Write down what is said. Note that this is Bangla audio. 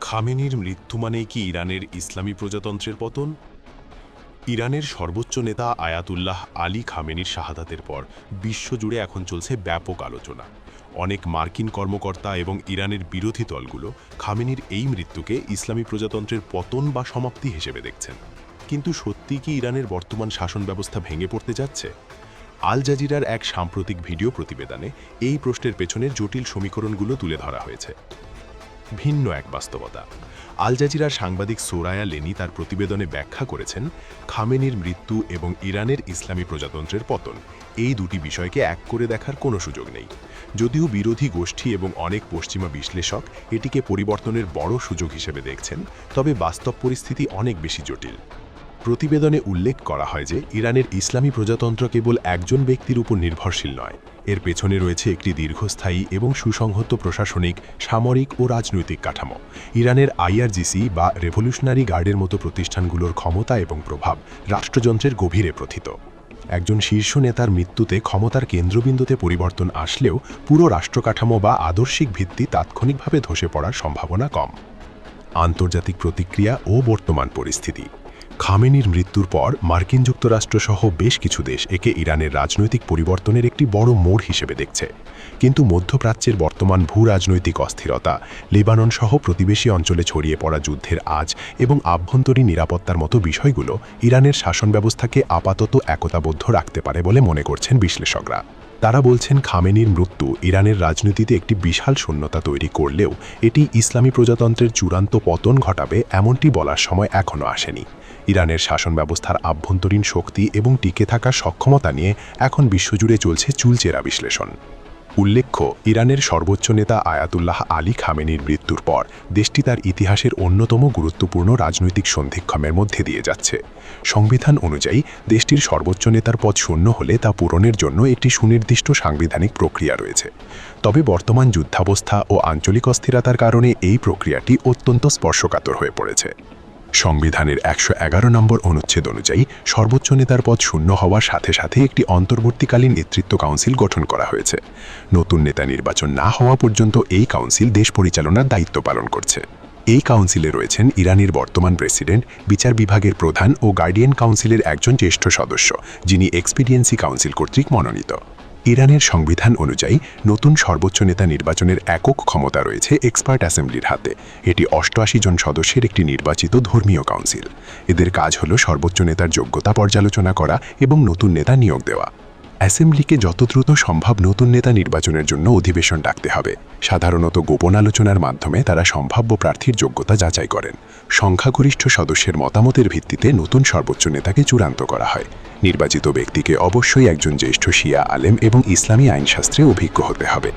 খামেনির মৃত্যু মানেই কি ইরানের ইসলামী প্রজাতন্ত্রের পতন? ইরানের সর্বোচ্চ নেতা আয়াতুল্লাহ আলী খামেনির শাহাদাতের পর বিশ্বজুড়ে এখন চলছে ব্যাপক আলোচনা। অনেক মার্কিন কর্মকর্তা এবং ইরানের বিরোধী দলগুলো খামেনির এই মৃত্যুকে ইসলামী প্রজাতন্ত্রের পতন বা সমাপ্তি হিসেবে দেখছেন। কিন্তু সত্যি কি ইরানের বর্তমান শাসন ব্যবস্থা ভেঙে পড়তে যাচ্ছে? আল জাজিরার এক সাম্প্রতিক ভিডিও প্রতিবেদনে এই প্রশ্নের পেছনের জটিল সমীকরণগুলো তুলে ধরা হয়েছে। ভিন্ন এক বাস্তবতা। আল জাজিরার সাংবাদিক সোরায়া লেনি তার প্রতিবেদনে ব্যাখ্যা করেছেন, খামেনির মৃত্যু এবং ইরানের ইসলামী প্রজাতন্ত্রের পতন এই দুটি বিষয়কে এক করে দেখার কোনো সুযোগ নেই। যদিও বিরোধী গোষ্ঠী এবং অনেক পশ্চিমা বিশ্লেষক এটিকে পরিবর্তনের বড় সুযোগ হিসেবে দেখছেন, তবে বাস্তব পরিস্থিতি অনেক বেশি জটিল। প্রতিবেদনে উল্লেখ করা হয় যে ইরানের ইসলামী প্রজাতন্ত্র কেবল একজন ব্যক্তির উপর নির্ভরশীল নয়, এর পেছনে রয়েছে একটি দীর্ঘস্থায়ী এবং সুসংহত প্রশাসনিক, সামরিক ও রাজনৈতিক কাঠামো। ইরানের আইআরজিসি বা রেভলিউশনারি গার্ডের মতো প্রতিষ্ঠানগুলোর ক্ষমতা এবং প্রভাব রাষ্ট্রযন্ত্রের গভীরে প্রথিত। একজন শীর্ষ নেতার মৃত্যুতে ক্ষমতার কেন্দ্রবিন্দুতে পরিবর্তন আসলেও পুরো রাষ্ট্রকাঠামো বা আদর্শিক ভিত্তি তাৎক্ষণিকভাবে ধসে পড়ার সম্ভাবনা কম। আন্তর্জাতিক প্রতিক্রিয়া ও বর্তমান পরিস্থিতি। খামেনির মৃত্যুর পর মার্কিন যুক্তরাষ্ট্রসহ বেশ কিছু দেশ একে ইরানের রাজনৈতিক পরিবর্তনের একটি বড় মোড় হিসেবে দেখছে। কিন্তু মধ্যপ্রাচ্যের বর্তমান ভূ-রাজনৈতিক অস্থিরতা, লেবানন সহ প্রতিবেশী অঞ্চলে ছড়িয়ে পড়া যুদ্ধের আঁচ এবং আভ্যন্তরীণ নিরাপত্তার মতো বিষয়গুলো ইরানের শাসন ব্যবস্থাকে আপাতত একতাবদ্ধ রাখতে পারে বলে মনে করছেন বিশ্লেষকরা। তারা বলছেন, খামেনির মৃত্যু ইরানের রাজনীতিতে একটি বিশাল শূন্যতা তৈরি করলেও এটি ইসলামী প্রজাতন্ত্রের চূড়ান্ত পতন ঘটাবে এমনটি বলার সময় এখনও আসেনি। ইরানের শাসন ব্যবস্থার আভ্যন্তরীণ শক্তি এবং টিকে থাকার সক্ষমতা নিয়ে এখন বিশ্বজুড়ে চলছে চুলচেরা বিশ্লেষণ। উল্লেখ্য, ইরানের সর্বোচ্চ নেতা আয়াতুল্লাহ আলী খামেনির মৃত্যুর পর দেশটি তার ইতিহাসের অন্যতম গুরুত্বপূর্ণ রাজনৈতিক সন্ধিক্ষণের মধ্যে দিয়ে যাচ্ছে। সংবিধান অনুযায়ী দেশটির সর্বোচ্চ নেতার পদ শূন্য হলে তা পূরণের জন্য একটি সুনির্দিষ্ট সাংবিধানিক প্রক্রিয়া রয়েছে। তবে বর্তমান যুদ্ধাবস্থা ও আঞ্চলিক অস্থিরতার কারণে এই প্রক্রিয়াটি অত্যন্ত স্পর্শকাতর হয়ে পড়েছে। সংবিধানের ১১১ নম্বর অনুচ্ছেদ অনুযায়ী সর্বোচ্চ নেতার পদ শূন্য হওয়ার সাথে সাথে একটি অন্তর্বর্তীকালীন নেতৃত্ব কাউন্সিল গঠন করা হয়েছে। নতুন নেতা নির্বাচন না হওয়া পর্যন্ত এই কাউন্সিল দেশ পরিচালনার দায়িত্ব পালন করছে। এই কাউন্সিলে রয়েছেন ইরানের বর্তমান প্রেসিডেন্ট, বিচার বিভাগের প্রধান ও গার্ডিয়ান কাউন্সিলের একজন জ্যেষ্ঠ সদস্য, যিনি এক্সপিডিয়েন্সি কাউন্সিল কর্তৃক মনোনীত। ইরানের সংবিধান অনুযায়ী নতুন সর্বোচ্চ নেতা নির্বাচনের একক ক্ষমতা রয়েছে এক্সপার্ট অ্যাসেম্বলির হাতে। এটি ৮৮ জন সদস্যের একটি নির্বাচিত ধর্মীয় কাউন্সিল। এদের কাজ হল সর্বোচ্চ নেতার যোগ্যতা পর্যালোচনা করা এবং নতুন নেতা নিয়োগ দেওয়া। অ্যাসেম্বলিকে যত দ্রুত সম্ভব নতুন নেতা নির্বাচনের জন্য অধিবেশন ডাকতে হবে। সাধারণত গোপন আলোচনার মাধ্যমে তারা সম্ভাব্য প্রার্থীর যোগ্যতা যাচাই করেন। সংখ্যাগরিষ্ঠ সদস্যের মতামতের ভিত্তিতে নতুন সর্বোচ্চ নেতাকে চূড়ান্ত করা হয়। নির্বাচিত ব্যক্তিকে অবশ্যই একজন জ্যেষ্ঠ শিয়া আলেম এবং ইসলামী আইনশাস্ত্রে অভিজ্ঞ হতে হবে।